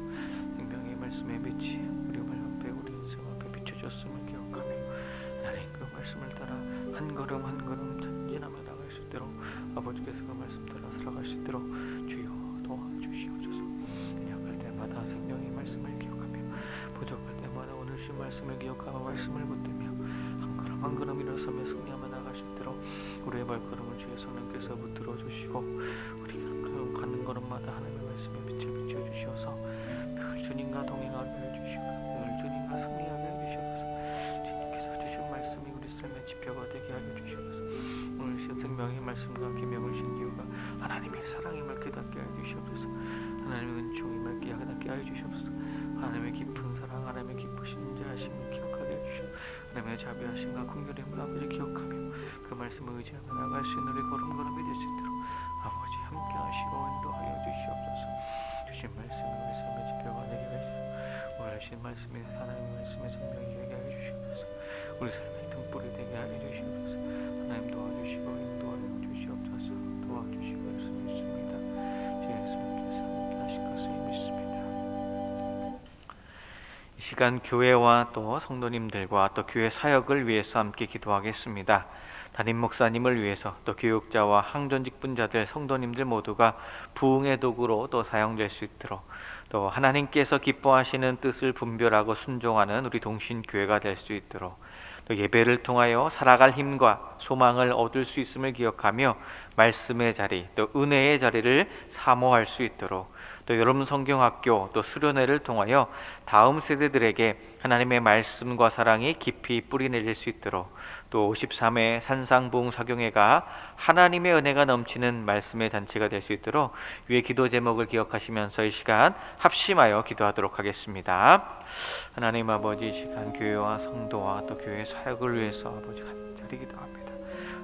생명의 말씀의 빛이 우리 말 앞에 우리 인생 앞에 비춰졌음을 기억하며 하나님 그 말씀을 따라 한 걸음 한 걸음 전진하며 나갈 수 있도록 아버지께서 그 말씀 따라 살아갈 수 있도록 주여 도와주시옵소서. 약할 때마다 생명의 말씀을 기억하며 부족할 때마다 오늘 주신 말씀을 기억하며 말씀을 붙들며 한 걸음 한 걸음 일어서며 승리하며 나갈 수 있도록 우리의 발걸음을 주의 성령께서 붙들어 주시고 우리 가는 걸음마다 하나님의 말씀에 빛을 비춰주셔서 늘 주님과 동행하게 해주시고 늘 주님과 승리하게 해주시옵소서. 주님께서 주신 말씀이 우리 삶의 지표가 되게 하여 주시옵소서. 오늘 신 생명의 말씀과 계명을 신 이유가 하나님의 사랑임을 깨닫게 하여 주시옵소서. 하나님의 은총임을 깨닫게 하여 주시옵소서. 하나님의 깊은 사랑, 하나님의 기쁘신 인자하심을 기억하게 해주시고 하나님의 자비하심과 긍휼함을 아버지 기억하며 그 말씀을 의지하며 나갈 수 있는 우리 걸음걸음이 될 수 있도록 아버지 함께 하시고 인도하여 주시옵소서. 주신 말씀을 우리 삶의 지표가 되게 하시고 오늘 주신 말씀이 하나님의 말씀의 생명이 되게 하여 주시옵소서. 우리 삶의 등불이 되게 하여 주시옵소서. 하나님 도와주시고 인도하여 주시옵소서. 도와주시고 말씀하십니다. 예수님께서 함께 하실 것을 믿습니다. 이 시간 교회와 또 성도님들과 또 교회 사역을 위해서 함께 기도하겠습니다. 담임 목사님을 위해서 또 교육자와 항전직 분자들 성도님들 모두가 부흥의 도구로 또 사용될 수 있도록 또 하나님께서 기뻐하시는 뜻을 분별하고 순종하는 우리 동신교회가 될 수 있도록 또 예배를 통하여 살아갈 힘과 소망을 얻을 수 있음을 기억하며 말씀의 자리 또 은혜의 자리를 사모할 수 있도록 또 여러분 성경학교 또 수련회를 통하여 다음 세대들에게 하나님의 말씀과 사랑이 깊이 뿌리내릴 수 있도록 또 53회 산상부흥 사경회가 하나님의 은혜가 넘치는 말씀의 잔치가 될 수 있도록 위의 기도 제목을 기억하시면서 이 시간 합심하여 기도하도록 하겠습니다. 하나님 아버지, 이 시간 교회와 성도와 또 교회 사역을 위해서 아버지 간절히 기도합니다.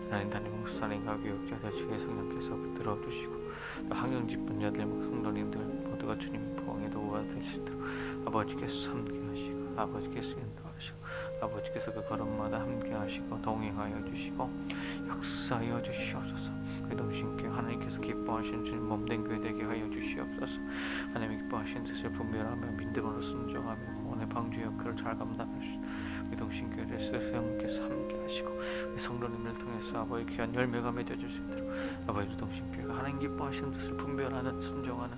하나님 담임 목사님과 교육자들 주의 성령께서 붙들어 주시고 또 항영직 분야들 성도님들 모두가 주님 부흥의 도구가 될 수 있도록 아버지께서 함께하시고 아버지께서 인도하시고 아버지께서 그 걸음마다 함께하시고 동행하여 주시고 역사하여 주시옵소서. 그 동신교회 하나님께서 기뻐하신 주님 몸된 교회 되게 하여 주시옵소서. 하나님 기뻐하신 뜻을 분별하며 믿음으로 순종하며 원의 방주 역할을 잘 감당할 수 있도록 그 동신교회를 스승님께서 함께하시고 성도님을 통해서 아버지 귀한 열매가 맺어질 수 있도록 아버지 동신교회가 하나님 기뻐하시는 뜻을 분별하는 순종하는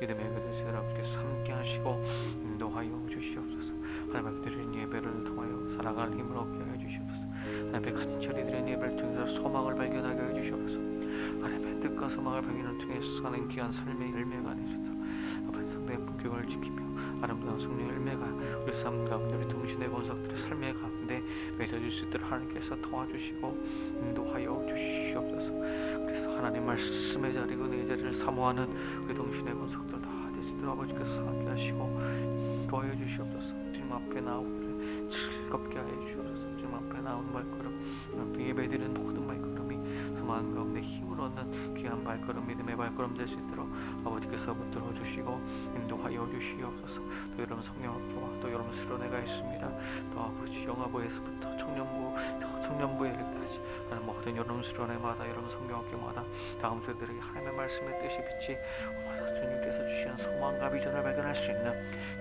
믿음의 교회를 아버지께서 함께하시고 인도하여 주시옵소서. 하나님 드리는 예배를 통하여 살아갈 힘을 얻게 하여 주시옵소서. 하나님 간절히 드리는 예배를 통해서 소망을 발견하게 하여 주시옵소서. 하나님의 뜻과 소망을 발견을 통해서 사는 귀한 삶의 열매가 되시도록 아버지 성도의 본격을 지키며 아름다운 성령의 열매가 우리 삶 가운데 우리 동신의 권석들의 삶의 가운데 맺어질 수 있도록 하나님께서 도와주시고 인도하여 주시옵소서. 그래서 하나님 말씀의 자리 은혜의 자리를 사모하는 우리 동신의 권석들 다 될 수 있도록 아버지께서 함께 하시고 인도하여 주시옵소서. 주님 앞에 나오기를 즐겁게 하여 주시옵소서. 주님 앞에 나오는 발걸음 예배드리는 모든 발걸음이 소망 가운데 힘을 얻는 귀한 발걸음 믿음의 발걸음 될 수 있도록 아버지께서 붙들어 주시고 인도하여 주시옵소서. 또 여러분 성령학교와 또 여러분 수련회가 있습니다. 또 아버지 영아부에서부터 청년부에까지 하는 모든 여러분 수련회마다 여러분 성령학교마다 다음 세대들에게 하나님의 말씀의 뜻이 빛이 주님께서 주시는 소망과 비전을 발견할 수 있는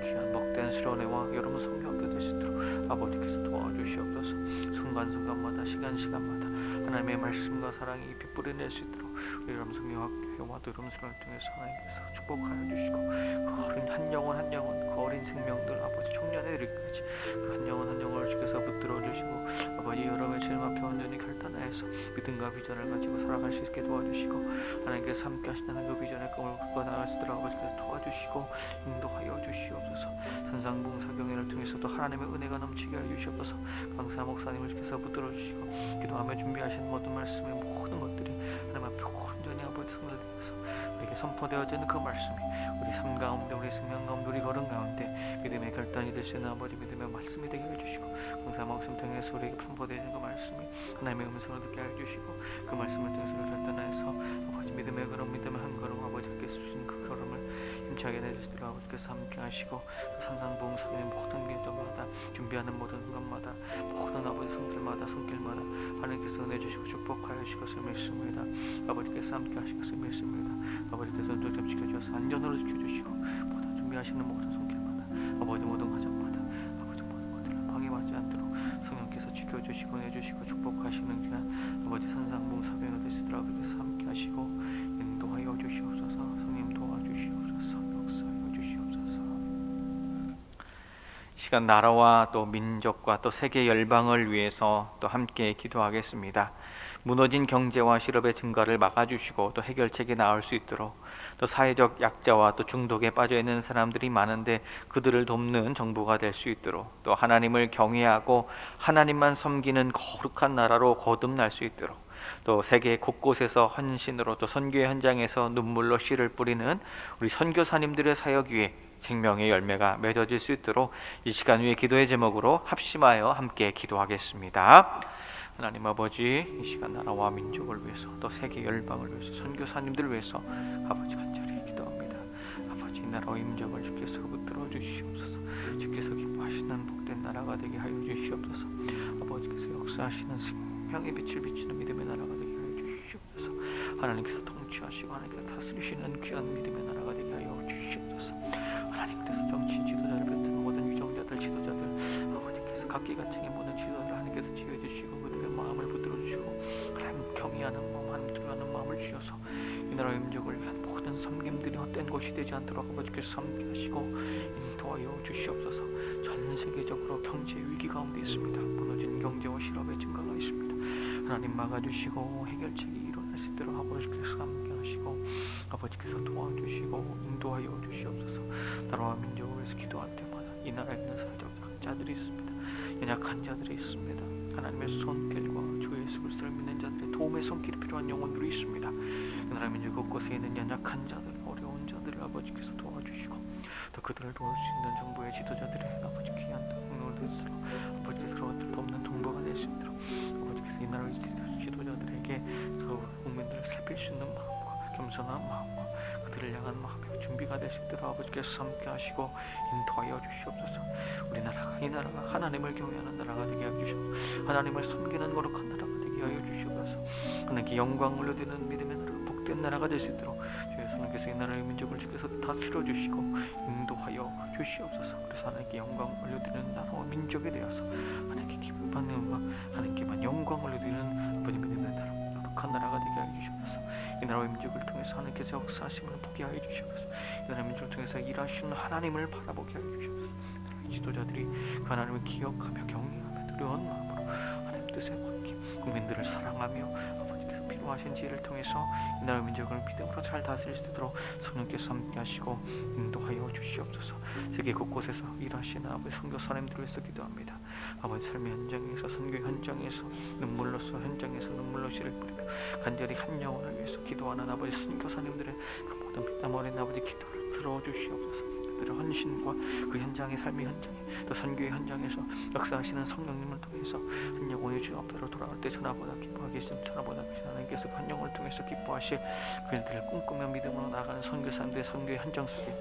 귀한 복된 수련회와 여러분 성령학교 될 수 있도록 아버지께서 도와주시옵소서. 순간순간마다 시간마다 하나님의 말씀과 사랑이 깊이 뿌리낼 수 있도록 우리 여러분 성령학교와 또 여러분 수련을 통해서 하나님께서 축복하여 주시고 그 어린 한 영혼 그 어린 생명들 아버지 청년애들까지 그 한 영혼을 주께서 붙들어 주시고 아버지 여러분의 주님 앞에 온전히 결단하여서 믿음과 비전을 가지고 살아갈 수 있게 도와주시고 하나님께서 함께 하시는 그 비전의 꿈을 꾸어 나갈 수 있도록 아버지께서 도와주시고 인도하여 주시옵소서. 산상부흥 사경회를 통해서도 하나님의 은혜가 넘치게 하여 주시옵소서. 강사 목사님을 주께서 붙들어 주시고 기도하며 준비하신 모든 말씀의 모든 것들이 하나님 앞에 온전히 아버지 성도님께서 우리에게 선포되어지는 그 말씀이 우리 삶 가운데 우리 생명 가운데 우리 걸음 가운데 믿음의 결단이 될 수 있는 아버지 믿음의 말씀이 되게 해주시고 강사 목사님 통해서 우리에게 선포되어지는 그 말씀이 하나님의 음성을 듣게 해주시고 그 말씀을 통해서 우리 결단하여서 아버지 믿음의 걸음 믿음의 한 걸음 아버지께서 주신 그 걸음을 힘차게 내주시도록 아버지께서 함께 하시고 산상부흥 사경의 모든 길마다 준비하는 모든 것마다 모든 아버지 손길마다 하나님께서 은혜 주시고 축복하여 주실 것을 믿습니다. 아버지께서 함께 하실 것을 믿습니다. 아버지께서 온전히 지켜주셔서 안전으로 지켜주시고 모든 준비하시는 모든 손길마다 아버지 모든 가정마다 아버지 모든 것들을 방해받지 않도록 성령께서 지켜주시고 내주시고 축복하시는 귀한 아버지 산상부흥 사경이 되시도록 아버지께서 함께 하시고 인도하여 주시옵소서. 성령 도와주시옵소서. 역사하여 주시옵소서. 시간 나라와 또 민족과 또 세계 열방을 위해서 또 함께 기도하겠습니다. 무너진 경제와 실업의 증가를 막아주시고 또 해결책이 나올 수 있도록 또 사회적 약자와 또 중독에 빠져있는 사람들이 많은데 그들을 돕는 정부가 될 수 있도록 또 하나님을 경외하고 하나님만 섬기는 거룩한 나라로 거듭날 수 있도록 또 세계 곳곳에서 헌신으로 또 선교의 현장에서 눈물로 씨를 뿌리는 우리 선교사님들의 사역 위에 생명의 열매가 맺어질 수 있도록 이 시간 위에 기도의 제목으로 합심하여 함께 기도하겠습니다. 하나님 아버지, 이 시간 나라와 민족을 위해서 또 세계 열방을 위해서 선교사님들을 위해서 아버지 간절히 기도합니다. 아버지 나라와 임적을 주께서 붙들어 주시옵소서. 주께서 기뻐하시는 복된 나라가 되게 하여 주시옵소서. 아버지께서 역사하시는 생명의 빛을 비추는 믿음의 나라가 되게 하여 주시옵소서. 하나님께서 통치하시고 하나님께서 다스리시는 귀한 믿음의 나라가 되게 하여 주시옵소서. 하나님께서 정치 지도자를 비롯한 모든 유정자들 지도자들 아버지께서 각기각층의 모든 지도자들 하나님께서 지어주시고 그들의 마음을 붙들어주시고 하나님 경외하는 마음, 하나님 두려워하는 마음을 주셔서 이 나라의 임적을 위한 모든 섬김들이 헛된 것이 되지 않도록 아버지께서 섬기하시고 인도하여 주시옵소서. 전 세계적으로 경제 위기 가운데 있습니다. 무너진 경제와 실업의 증가가 있습니다. 하나님 막아주시고 해결책이 일어날 수 있도록 아버지께서 함께하시고 아버지께서 도와주시고 인도하여 주시옵소서. 나라와 민족을 위해서 기도할 때마다 이 나라에 있는 사회적 약자들이 있습니다. 연약한 자들이 있습니다. 하나님의 손길과 주 예수 그리스도를 믿는 자들의 도움의 손길이 필요한 영혼들이 있습니다. 이 나라 민족 곳곳에 있는 연약한 자들, 어려운 자들을 아버지께서 도와주시고 또 그들을 도울 수 있는 정부의 지도자들의 아버지 귀한 능력들로 아버지께서 돕는 동부가 될 수 있도록 아버지께서 이 나라의 지도자들에게 서울 국민들을 살필 수 있는 마음과 겸손한 마음과 그들을 향한 마음이 준비가 될 수 있도록 아버지께서 함께하시고 인도하여 주시옵소서. 우리나라가 이 나라가 하나님을 경외하는 나라가 되게 하여 주시옵소서. 하나님을 섬기는 거룩한 나라가 되게 하여 주시옵소서. 하나님께 영광을 올려드리는 믿음의 나라, 복된 나라가 될 수 있도록 주 예수님께서 이 나라의 민족을 주께서 다스려 주시고 인도하여 주시옵소서. 그래서 하나님께 영광을 올려드리는 나라와 민족이 되어서 하나님께 기쁨받는 하나님께만 영광을 올려드리는 아버지 믿음의 나라, 거룩한 나라가 되게 하여 주시옵소서. 이 나라의 민족을 통해서 하나님께서 역사하심을 보게 하여 주시옵소서. 이 나라의 민족을 통해서 일하시는 하나님을 바라보게 하여 주시옵소서. 지도자들이 그 하나님을 기억하며 경외하며 두려운 마음으로 하나님 뜻에 맡기 국민들을 사랑하며 아버지께서 필요하신 지혜를 통해서 이 나라의 민족을 믿음으로 잘 다스릴 수 있도록 성령께서 함께하시고 인도하여 주시옵소서. 세계 곳곳에서 일하시는 아버지 선교사님들을 위해서 기도합니다. 아버지 삶의 현장에서 선교 현장에서 눈물로써 현장에서 눈물로 씨를 뿌리며 간절히 한 영혼을 위해서 기도하는 아버지 선교사님들의 그 모든 피땀 어린 아버지 기도를 들어주시옵소서. 그들의 헌신과 그 현장의 삶의 현장에 또 선교의 현장에서 역사하시는 성령님을 통해서 한 영혼이 주 앞으로 돌아올 때 전화보다 기뻐하게 계신 전화보다 계신 하나님께서 그 한 영혼을 통해서 기뻐하실 그들을 꿈꾸며 믿음으로 나아가는 선교사님들의 선교의 현장 속에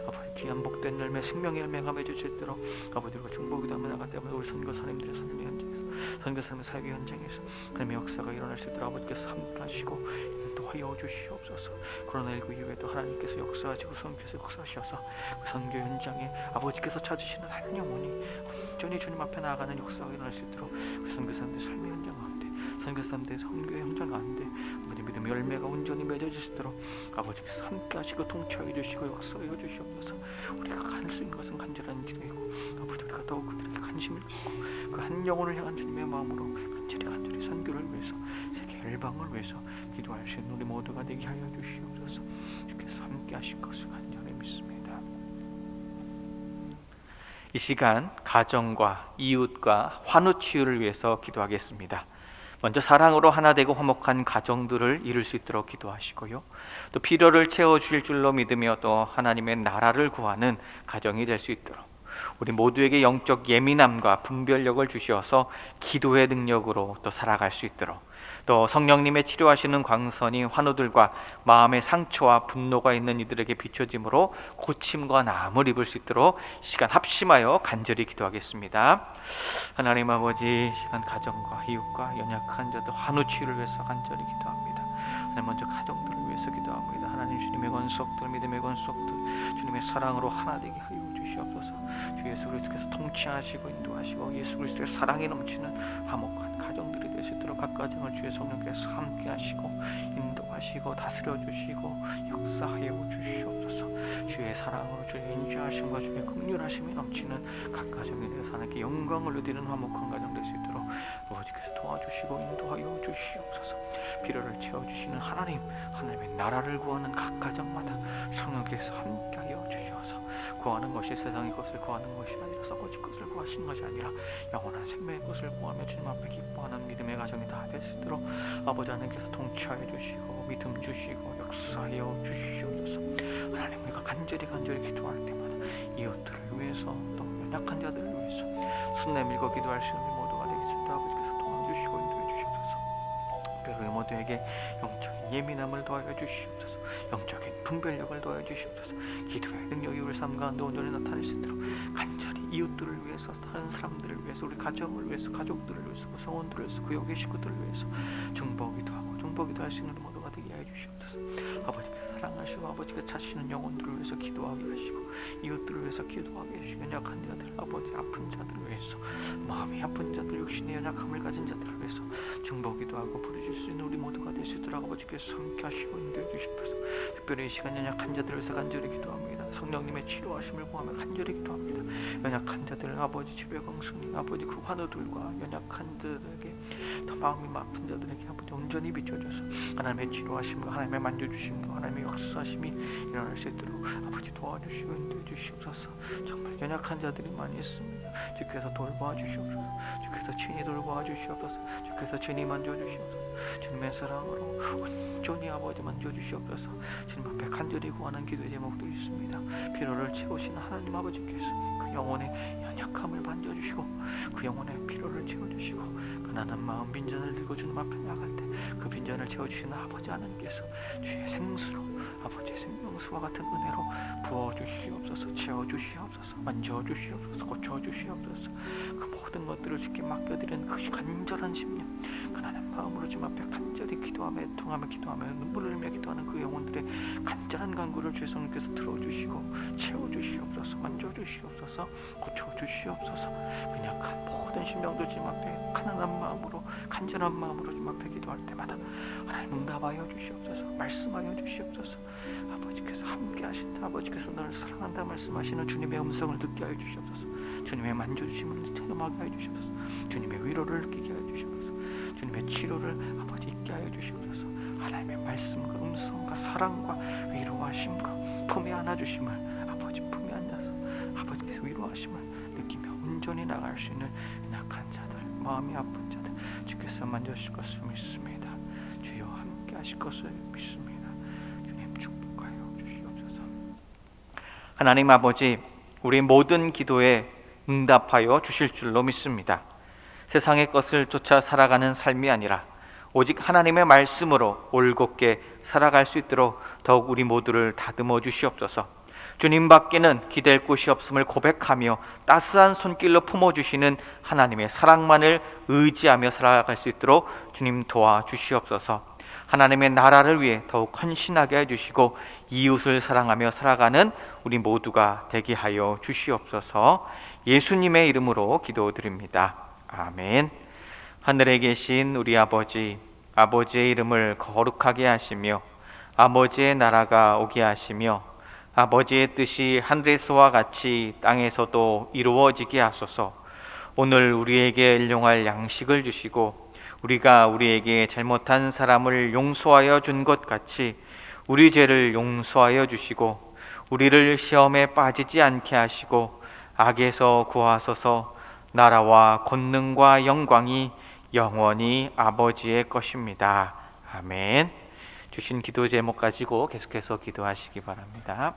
아버지 귀한 복된 열매 생명의 열매가 맺을 수 있도록 아버지가 중보기도 하며 나갈 때마다 우리 선교사님들의 삶의 현장에서 선교사님의 사역의 현장에서 하나님의 역사가 일어날 수 있도록 아버지께서 함께하시고 인도하여 주시옵소서. 코로나19 이후에도 하나님께서 역사하시고 성령께서 역사하셔서 그 선교 현장에 아버지께서 찾으시는 한 영혼이 온전히 주님 앞에 나아가는 역사가 일어날 수 있도록 그 선교사님들의 삶의 현장 가운데 선교사님들의 선교의 현장 가운데 아버지 믿음의 열매가 온전히 맺어질 수 있도록 아버지께서 함께하시고 통치하여 주시고 역사하여 주시옵소서. 우리가 할 수 있는 것은 간절한 기도이고 아버지 우리가 더욱 그들에게 관심을 갖고 그 한 영혼을 향한 주님의 마음으로 간절히 선교를 위해서 세계 열방을 위해서 기도할 수 있는 우리 모두가 되게 하여 주시옵소서. 주께서 함께하실 것을 간절히 믿습니다. 이 시간 가정과 이웃과 환우치유를 위해서 기도하겠습니다. 먼저 사랑으로 하나 되고 화목한 가정들을 이룰 수 있도록 기도하시고요. 또 필요를 채워주실 줄로 믿으며 또 하나님의 나라를 구하는 가정이 될 수 있도록 우리 모두에게 영적 예민함과 분별력을 주셔서 기도의 능력으로 또 살아갈 수 있도록 또 성령님의 치료하시는 광선이 환우들과 마음의 상처와 분노가 있는 이들에게 비춰짐으로 고침과 나음을 입을 수 있도록 시간 합심하여 간절히 기도하겠습니다. 하나님 아버지, 시간 가정과 이웃과 연약한 자들 환우 치유를 위해서 간절히 기도합니다. 하나님 먼저 가정들을 위해서 기도합니다. 하나님 주님의 권속들, 믿음의 권속들, 주님의 사랑으로 하나 되게 하여 주시옵소서. 주 예수 그리스도께서 통치하시고 인도하시고 예수 그리스도의 사랑이 넘치는 화목한 가정들이 될 수 있도록 각 가정을 주의 성령께서 함께 하시고 인도하시고 다스려 주시고 역사하여 주시옵소서. 주의 사랑으로 주의 인자하심과 주의 긍휼하심이 넘치는 각 가정에 대해서 하나님께 영광을 누리는 화목한 가정 될 수 있도록 아버지께서 도와주시고 인도하여 주시옵소서. 필요를 채워주시는 하나님의 나라를 구하는 각 가정마다 성령께서 함께하여 주셔서 구하는 것이 세상의 것을 구하는 것이 아니라 썩어질 것을 구하시는 것이 아니라 영원한 생명의 것을 구하며 주님 앞에 기뻐하는 믿음의 가정이 다 될 수 있도록 아버지 하나님께서 통치하여 주시고 믿음 주시고 역사하여 주시옵소서. 하나님, 우리가 간절히 기도할 때마다 이웃들을 위해서 또 연약한 자들을 위해서 손 내밀고 기도할 수 있는 모두가 되겠습니다. 아버지께서 도와주시고 인도해 주시옵소서. 특별히 모두에게 영적인 예민함을 더하여 주시옵소서. 영적인 분별력을 도와주시옵소서. 기도의 능력이 우리 삶 가운데 온전히 나타날 수 있도록 간절히 이웃들을 위해서, 다른 사람들을 위해서, 우리 가정을 위해서, 가족들을 위해서, 구성원들을 위해서, 구역의 식구들을 위해서 중보기도 하고 중보기도 할 수 있는 모두가 되게 하여 주시옵소서. 아버지께서 사랑하시고 아버지가 찾으시는 영혼들을 위해서 기도하게 하시고 이웃들을 위해서 기도하게 하시고 연약한 자들, 아버지 아픈 자들을 위해서, 마음이 아픈 자들, 육신의 연약함을 가진 자들을 위해서 중보기도 하고 부르실 수 있는 우리 모두가 될 수 있도록 아버지께서 함께 하시고 인도해 주시옵소서. 특별히 이 시간 연약한 자들을 위해서 간절히 기도합니다. 성령님의 치료하심을 구하며 간절히 기도합니다. 연약한 자들, 아버지 지배광수님, 아버지 그 환우들과 연약한 자들에게, 더 마음이 아픈 자들에게 아버지 온전히 비춰줘서 하나님의 치료하심과 하나님의 만져주심과 하나님의 역사하심이 일어날 수 있도록 아버지 도와주시고 인도해 주시옵소서. 정말 연약한 자들이 많이 있습니다. 주께서 돌보아 주시옵소서. 주께서 친히 돌보아 주시옵소서. 주께서 친히 만져주시옵소서. 주님의 사랑으로 온전히 아버지 만져주시옵소서. 주님 앞에 간절히 구하는 기도의 제목도 있습니다. 피로를 채우시는 하나님 아버지께서 그 영혼의 연약함을 만져주시고 그 영혼의 피로를 채워주시고 가난한 마음 빈잔을 들고 주님 앞에 나갈 때 그 빈잔을 채워주시는 아버지 하나님께서 주의 생수로, 아버지의 생명수와 같은 은혜로 부어주시옵소서. 채워주시옵소서. 만져주시옵소서. 고쳐주시옵소서. 그 모든 것들을 주께 맡겨드리는 그 간절한 심령, 가난한 마음으로 주님 앞에 간절히 기도하며 애통하며 기도하며 눈물을 흘리며 기도하는 그 영혼들의 간절한 간구를 주의 성령께서 들어주시고 채워주시옵소서. 만져주시옵소서. 고쳐주시옵소서. 연약한 모든 심령들 주님 앞에 가난한 마음으로, 간절한 마음으로 주님 앞에 기도할 때마다 하나님 응답하여 주시옵소서. 말씀하여 주시옵소서. 아버지께서 함께 하신다, 아버지께서 너를 사랑한다 말씀하시는 주님의 음성을 듣게 하여 주시옵소서. 주님의 만져주심을 체험하게 하여 주시옵소서. 주님의 위로를 느끼게 하여 주시옵소서. 주님의 치료를 아버지 있게 하여 주시옵소서. 하나님의 말씀과 음성과 사랑과 위로하심과 품에 안아주심을 아버지 품에 앉아서 아버지께서 위로하심을 느끼며 온전히 나갈 수 있는 연약한 자들, 마음이 아픈 자들 주께서 만져주실 것을 믿습니다. 주여 함께 하실 것을 믿습니다. 주님 축복하여 주시옵소서. 하나님 아버지, 우리 모든 기도에 응답하여 주실 줄로 믿습니다. 세상의 것을 쫓아 살아가는 삶이 아니라 오직 하나님의 말씀으로 올곧게 살아갈 수 있도록 더욱 우리 모두를 다듬어 주시옵소서. 주님 밖에는 기댈 곳이 없음을 고백하며 따스한 손길로 품어주시는 하나님의 사랑만을 의지하며 살아갈 수 있도록 주님 도와주시옵소서. 하나님의 나라를 위해 더욱 헌신하게 해주시고 이웃을 사랑하며 살아가는 우리 모두가 되게 하여 주시옵소서. 예수님의 이름으로 기도드립니다. 아멘. 하늘에 계신 우리 아버지, 아버지의 이름을 거룩하게 하시며 아버지의 나라가 오게 하시며 아버지의 뜻이 하늘에서와 같이 땅에서도 이루어지게 하소서. 오늘 우리에게 일용할 양식을 주시고 우리가 우리에게 잘못한 사람을 용서하여 준 것 같이 우리 죄를 용서하여 주시고 우리를 시험에 빠지지 않게 하시고 악에서 구하소서. 나라와 권능과 영광이 영원히 아버지의 것입니다. 아멘. 주신 기도 제목 가지고 계속해서 기도하시기 바랍니다.